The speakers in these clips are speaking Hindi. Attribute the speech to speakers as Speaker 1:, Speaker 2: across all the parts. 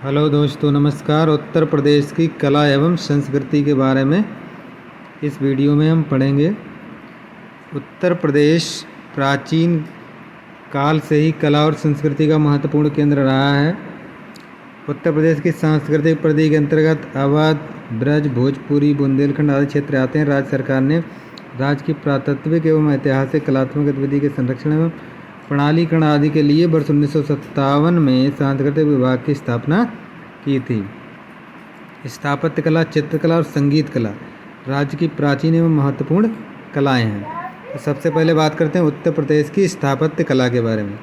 Speaker 1: हेलो दोस्तों, नमस्कार। उत्तर प्रदेश की कला एवं संस्कृति के बारे में इस वीडियो में हम पढ़ेंगे। उत्तर प्रदेश प्राचीन काल से ही कला और संस्कृति का महत्वपूर्ण केंद्र रहा है। उत्तर प्रदेश की सांस्कृतिक परिधि के अंतर्गत अवध, ब्रज, भोजपुरी, बुंदेलखंड आदि क्षेत्र आते हैं। राज्य सरकार ने राज्य की पुरातात्विक एवं ऐतिहासिक कलात्मक गतिविधि के संरक्षण एवं प्रणालीकरण आदि के लिए वर्ष 1957 में सांस्कृतिक विभाग की स्थापना की थी। स्थापत्य कला, चित्रकला और संगीत कला राज्य की प्राचीन एवं महत्वपूर्ण कलाएं हैं। तो सबसे पहले बात करते हैं उत्तर प्रदेश की स्थापत्य कला के बारे में।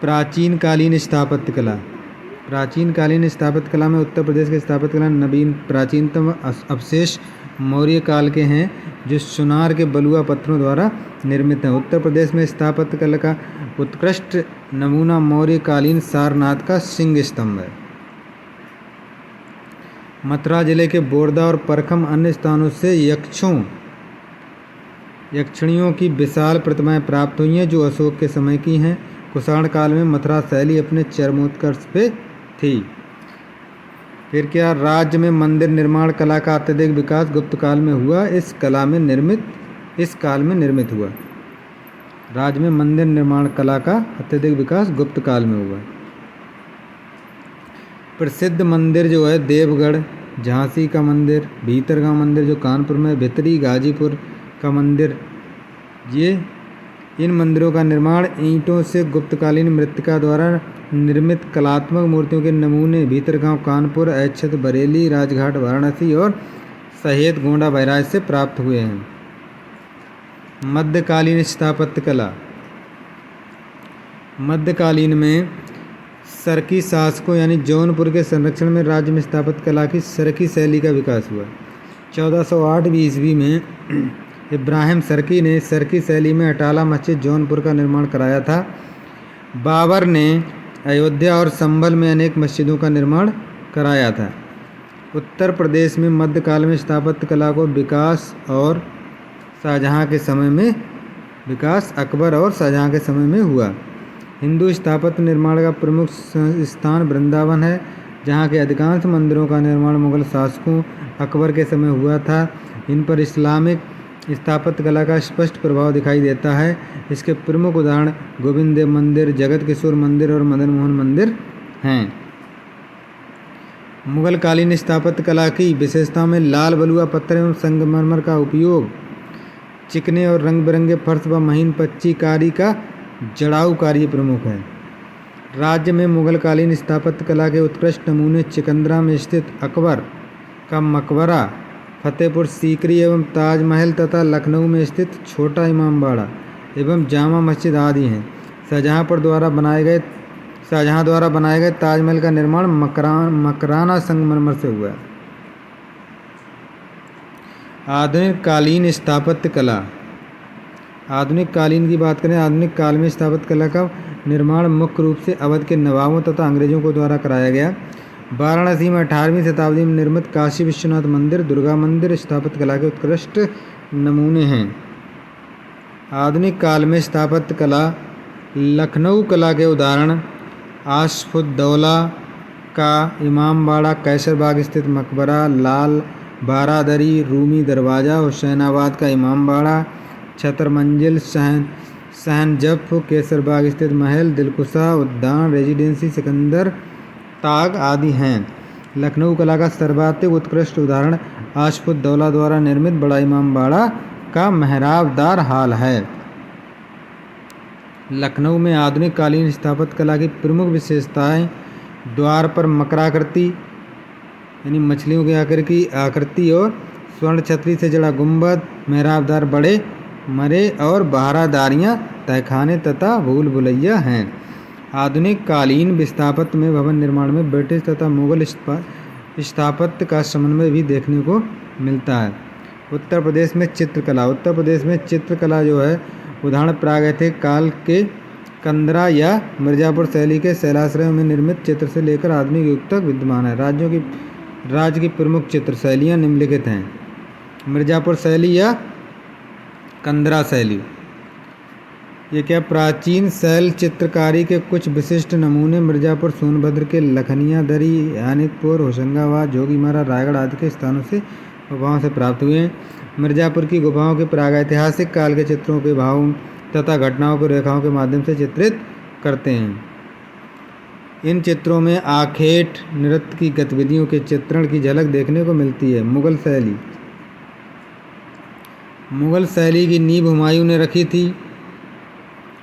Speaker 1: प्राचीन कालीन स्थापत्य कला। प्राचीन कालीन स्थापत्य कला में उत्तर प्रदेश की स्थापत्य कला नवीन प्राचीनतम अवशेष मौर्य काल के हैं, जो सुनार के बलुआ पत्थरों द्वारा निर्मित हैं। उत्तर प्रदेश में स्थापत्य कला का उत्कृष्ट नमूना मौर्य कालीन सारनाथ का सिंह स्तंभ है। मथुरा जिले के बोरदा और परखम अन्य स्थानों से यक्षिणियों की विशाल प्रतिमाएं प्राप्त हुई हैं, जो अशोक के समय की हैं। कुषाण काल में मथुरा शैली अपने चरमोत्कर्ष पे थी। फिर क्या, राज्य में मंदिर निर्माण कला का अत्यधिक विकास गुप्त काल में हुआ। इस काल में निर्मित हुआ। राज्य में मंदिर निर्माण कला का अत्यधिक विकास गुप्त काल में हुआ। प्रसिद्ध मंदिर जो है देवगढ़, झांसी का मंदिर, भीतरगांव मंदिर जो कानपुर में, भितरी गाजीपुर का मंदिर, ये इन मंदिरों का निर्माण ईंटों से गुप्तकालीन मृत्तिका द्वारा निर्मित कलात्मक मूर्तियों के नमूने भीतरगांव कानपुर, ऐच्छत बरेली, राजघाट वाराणसी और सहेत गोंडा बहराइच से प्राप्त हुए हैं। मध्यकालीन स्थापत्य कला। मध्यकालीन में सरकी शासकों यानी जौनपुर के संरक्षण में राज्य में स्थापत्य कला की सरकी शैली का विकास हुआ। 1408 ईस्वी में इब्राहिम सरकी ने सरकी शैली में अटाला मस्जिद जौनपुर का निर्माण कराया था। बाबर ने अयोध्या और संभल में अनेक मस्जिदों का निर्माण कराया था। उत्तर प्रदेश में मध्यकाल में स्थापत्य कला को अकबर और शाहजहाँ के समय में हुआ। हिंदू स्थापत्य निर्माण का प्रमुख स्थान वृंदावन है, जहाँ के अधिकांश मंदिरों का निर्माण मुगल शासकों अकबर के समय हुआ था। इन पर इस्लामिक स्थापत्य कला का स्पष्ट प्रभाव दिखाई देता है। इसके प्रमुख उदाहरण गोविंद देव मंदिर, जगत किशोर मंदिर और मदन मोहन मंदिर हैं। मुगल कालीन स्थापत्य कला की विशेषताओं में लाल बलुआ पत्थर एवं संगमरमर का उपयोग, चिकने और रंग बिरंगे फर्श व महीन पच्ची कारी का जड़ाऊ कार्य प्रमुख है। राज्य में मुगल कालीन स्थापत्य कला के उत्कृष्ट नमूने सिकंदरा में स्थित अकबर का मकबरा, फतेहपुर सीकरी एवं ताजमहल तथा लखनऊ में स्थित छोटा इमामबाड़ा एवं जामा मस्जिद आदि हैं। शाहजहाँ द्वारा बनाए गए ताजमहल का निर्माण मकराना संगमरमर से हुआ। आधुनिक कालीन स्थापत्य कला। आधुनिक कालीन की बात करें, आधुनिक काल में स्थापत्य कला का निर्माण मुख्य रूप से अवध के नवाबों तथा अंग्रेजों को द्वारा कराया गया। वाराणसी में 18वीं शताब्दी में निर्मित काशी विश्वनाथ मंदिर, दुर्गा मंदिर स्थापत्य कला के उत्कृष्ट नमूने हैं। आधुनिक काल में स्थापत्य कला लखनऊ कला के उदाहरण आसफुद्दौला का इमामबाड़ा, कैसरबाग स्थित मकबरा, लाल बारादरी, रूमी दरवाज़ा, हुसैनाबाद का इमामबाड़ा, छतर मंजिल, सहनजफ, केसरबाग स्थित महल, दिलकुशा उद्यान, रेजिडेंसी सिकंदर ताग आदि हैं। लखनऊ कला का सर्वाधिक उत्कृष्ट उदाहरण आसफुद्दौला द्वारा निर्मित बड़ा इमामबाड़ा का मेहराबदार हाल है। लखनऊ में आधुनिक कालीन स्थापत्य कला की प्रमुख विशेषताएं द्वार पर मकराकृति यानी मछलियों की आकृति और स्वर्ण छतरी से जड़ा गुंबद, मेहराबदार बड़े मरे और बहारादारियाँ, तहखाने तथा भूल भुलैया हैं। आधुनिक कालीन स्थापत्य में भवन निर्माण में ब्रिटिश तथा मुगल स्थापत्य का समन्वय भी देखने को मिलता है। उत्तर प्रदेश में चित्रकला। उत्तर प्रदेश में चित्रकला जो है उदाहरण प्रागैतिहासिक काल के कंदरा या मिर्जापुर शैली के शैलाश्रयों में निर्मित चित्र से लेकर आधुनिक युग तक विद्यमान है। राज्य की प्रमुख चित्र शैलियाँ निम्नलिखित हैं। मिर्जापुर शैली या कंदरा शैली। ये क्या प्राचीन शैल चित्रकारी के कुछ विशिष्ट नमूने मिर्ज़ापुर, सोनभद्र के लखनिया दरी, यानिकपुर, होशंगाबाद, जोगीमारा, रायगढ़ आदि के स्थानों से गुफाओं से प्राप्त हुए हैं। मिर्ज़ापुर की गुफाओं के प्रागैतिहासिक काल के चित्रों के भावों तथा घटनाओं को रेखाओं के माध्यम से चित्रित करते हैं। इन चित्रों में आखेट नृत्य की गतिविधियों के चित्रण की झलक देखने को मिलती है। मुगल शैली की नींव हुमायूं ने रखी थी।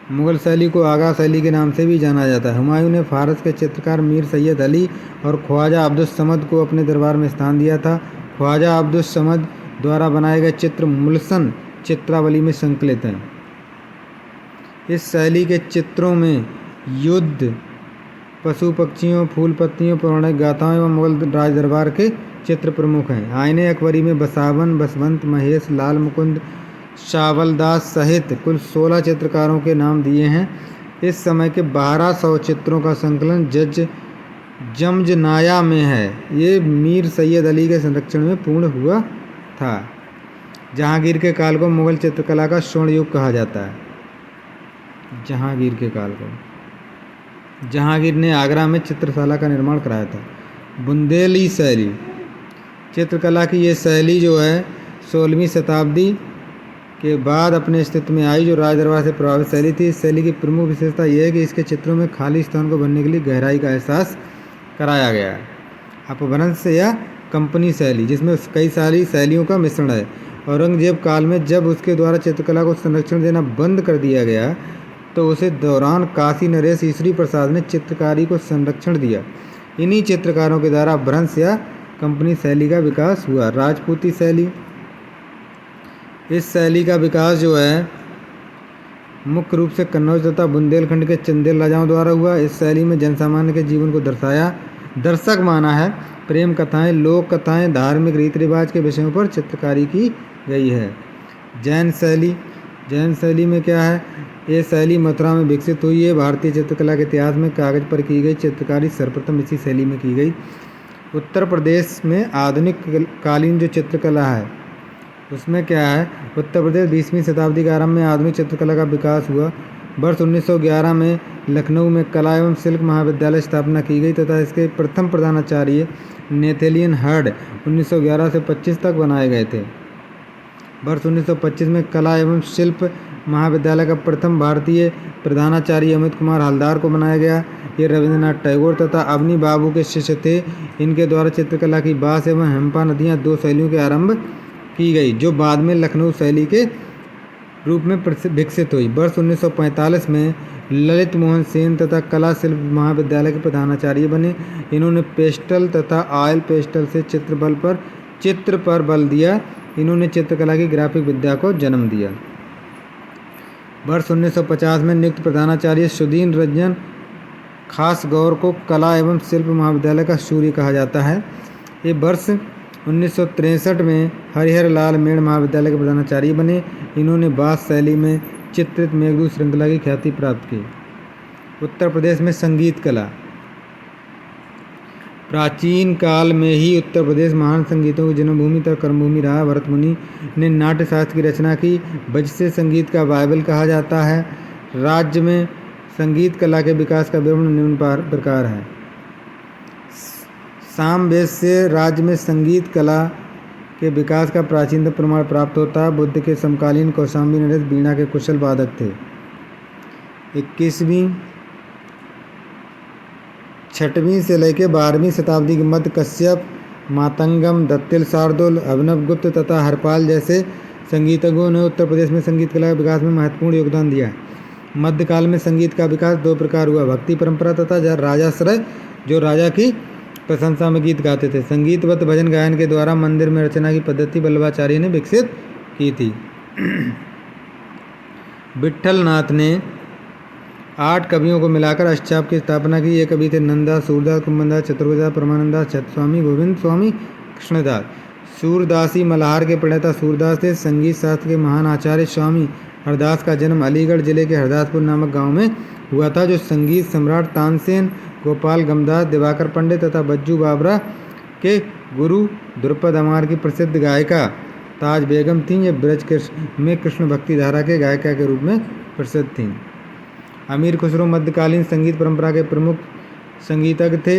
Speaker 1: मुगल शैली को आगा शैली के नाम से भी जाना जाता है। हुमायूं ने फारस के चित्रकार मीर सैयद अली और ख्वाजा अब्दुस समद को अपने दरबार में स्थान दिया था। ख्वाजा अब्दुस समद द्वारा बनाए गए चित्र मुलसन चित्रावली में संकलित हैं। इस शैली के चित्रों में युद्ध, पशु पक्षियों, फूल पत्तियों, पौराणिक गाथाओं एवं मुगल राज दरबार के चित्र प्रमुख हैं। आईने अकबरी में बसावन, बसवंत, महेश, लाल मुकुंद, शावलदास सहित कुल 16 चित्रकारों के नाम दिए हैं। इस समय के 1200 चित्रों का संकलन जमजनाया में है। ये मीर सैयद अली के संरक्षण में पूर्ण हुआ था। जहांगीर के काल को मुगल चित्रकला का स्वर्ण युग कहा जाता है। जहांगीर ने आगरा में चित्रशाला का निर्माण कराया था। बुंदेली शैली चित्रकला की ये शैली जो है 16वीं शताब्दी के बाद अपने अस्तित्व में आई, जो राज दरबार से प्रभावित शैली थी। इस शैली की प्रमुख विशेषता यह है कि इसके चित्रों में खाली स्थान को भरने के लिए गहराई का एहसास कराया गया है। अपभ्रंश या कंपनी शैली, जिसमें कई सारी शैलियों का मिश्रण है। औरंगजेब काल में जब उसके द्वारा चित्रकला को संरक्षण देना बंद कर दिया गया तो उसे दौरान काशी नरेश ईश्वरी प्रसाद ने चित्रकारी को संरक्षण दिया। इन्हीं चित्रकारों के द्वारा अपभ्रंश या कंपनी शैली का विकास हुआ। राजपूती शैली, इस शैली का विकास जो है मुख्य रूप से कन्नौज तथा बुंदेलखंड के चंदेल राजाओं द्वारा हुआ। इस शैली में जनसामान्य के जीवन को दर्शक माना है। प्रेम कथाएं, लोक कथाएं, धार्मिक रीति रिवाज के विषयों पर चित्रकारी की गई है। जैन शैली में क्या है? ये शैली मथुरा में विकसित हुई है। भारतीय चित्रकला के इतिहास में कागज पर की गई चित्रकारी सर्वप्रथम इसी शैली में की गई। उत्तर प्रदेश में आधुनिक कालीन जो चित्रकला है उसमें क्या है? उत्तर प्रदेश 20वीं शताब्दी के आरंभ में आधुनिक चित्रकला का विकास हुआ। वर्ष 1911 में लखनऊ में कला एवं शिल्प महाविद्यालय स्थापना की गई तथा इसके प्रथम प्रधानाचार्य नेथेलियन हर्ड 1911 से 25 तक बनाए गए थे। वर्ष 1925 में कला एवं शिल्प महाविद्यालय का प्रथम भारतीय प्रधानाचार्य अमित कुमार हलदार को बनाया गया। ये रविंद्रनाथ टैगोर तथा अवनी बाबू के शिष्य थे। इनके द्वारा चित्रकला की बांस एवं हेम्पा नदियाँ 2 शैलियों के आरंभ की गई, जो बाद में लखनऊ शैली के रूप में विकसित हुई। वर्ष 1945 में ललित मोहन सेन तथा कला शिल्प महाविद्यालय के प्रधानाचार्य बने। इन्होंने पेस्टल तथा ऑयल पेस्टल से चित्र पर बल दिया। इन्होंने चित्रकला की ग्राफिक विद्या को जन्म दिया। वर्ष 1950 में नियुक्त प्रधानाचार्य सुधीन रंजन खासगौर को कला एवं शिल्प महाविद्यालय का सूर्य कहा जाता है। ये वर्ष 1963 में हरिहर लाल मेड़ महाविद्यालय के प्रधानाचार्य बने। इन्होंने बास शैली में चित्रित मेघदूत श्रृंखला की ख्याति प्राप्त की। उत्तर प्रदेश में संगीत कला, प्राचीन काल में ही उत्तर प्रदेश महान संगीतों की जन्मभूमि तथा कर्मभूमि रहा। भरत मुनि ने नाट्य शास्त्र की रचना की। बजसे संगीत का बाइबल कहा जाता है। राज्य में संगीत कला के विकास का विवरण निम्न प्रकार है। सामवेद से राज्य में संगीत कला के विकास का प्राचीनतम प्रमाण प्राप्त होता है। बुद्ध के समकालीन कौशाम्बी नरेश वीणा के कुशल वादक थे। 6वीं से लेकर 12वीं शताब्दी के मध्य कश्यप, मातंगम, दत्तिल शार्दुल, अभिनवगुप्त तथा हरपाल जैसे संगीतज्ञों ने उत्तर प्रदेश में संगीत कला के विकास में महत्वपूर्ण योगदान दिया। मध्यकाल में संगीत का विकास 2 प्रकार हुआ: भक्ति परंपरा तथा राजाश्रय, जो राजा की प्रशंसा में गीत गाते थे। संगीतबद्ध भजन गायन के द्वारा मंदिर में रचना की पद्धति वल्लभाचार्य ने विकसित की थी। विट्ठल नाथ ने 8 कवियों को मिलाकर अष्टचाप की स्थापना की। ये कवि थे नंदा, सूरदास, कुंभनदास, चतुर्वेदास, परमानंदास, छत्रस्वामी, गोविंद स्वामी, कृष्णदास। सूरदासी मल्हार के प्रणेता सूरदास थे। संगीत शास्त्र के महान आचार्य स्वामी हरदास का जन्म अलीगढ़ जिले के हरदासपुर नामक गांव में हुआ था, जो संगीत सम्राट तानसेन, गोपाल गमदास, दिवाकर पंडित तथा बज्जू बाबरा के गुरु द्रुपद अमार की प्रसिद्ध गायिका ताज बेगम थीं। ये ब्रज में कृष्ण भक्ति धारा के गायिका के रूप में प्रसिद्ध थीं। अमीर खुसरो मध्यकालीन संगीत परंपरा के प्रमुख संगीतज्ञ थे।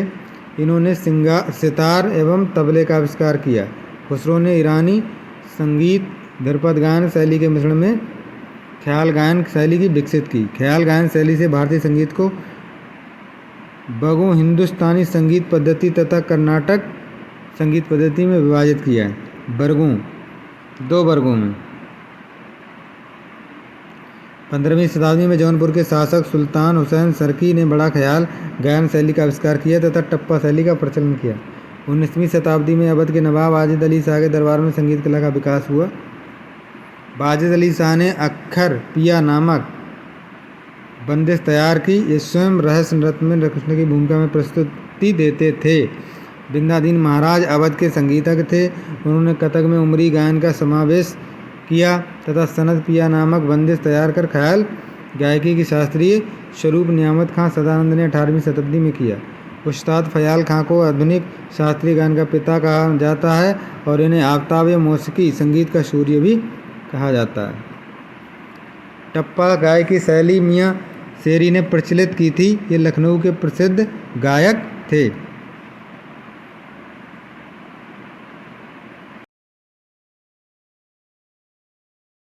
Speaker 1: इन्होंने सितार एवं तबले का आविष्कार किया। खुसरो ने ईरानी संगीत ध्रुपद गायन शैली के मिश्रण में ख्याल गायन शैली की विकसित की। ख्याल गायन शैली से भारतीय संगीत को बगों हिंदुस्तानी संगीत पद्धति तथा कर्नाटक संगीत पद्धति में विभाजित किया है। वर्गों, 2 वर्गों में। 15वीं शताब्दी में जौनपुर के शासक सुल्तान हुसैन सरकी ने बड़ा ख्याल गायन शैली का आविष्कार किया तथा टप्पा शैली का प्रचलन किया। 19वीं शताब्दी में अवध के नवाब वाजिद अली शाह के दरबार में संगीत कला का विकास हुआ। वाजिद अली शाह ने अख्खर पिया नामक बंदिश तैयार की। ये स्वयं रहस्य नृत्य में कृष्ण की भूमिका में प्रस्तुति देते थे। बिंदादीन महाराज अवध के संगीतज्ञ थे। उन्होंने कथक में उमरी गायन का समावेश किया तथा सनद पिया नामक बंदिश तैयार कर ख्याल गायकी की शास्त्रीय स्वरूप नियामत खां सदानंद ने 18वीं शताब्दी में किया। उस्ताद फयाल खां को आधुनिक शास्त्रीय गायन का पिता कहा जाता है और इन्हें आफ्ताब या मौसीकी संगीत का सूर्य भी कहा जाता है। टप्पा गायकी शैली मियाँ शेरी ने प्रचलित की थी। ये लखनऊ के प्रसिद्ध गायक थे।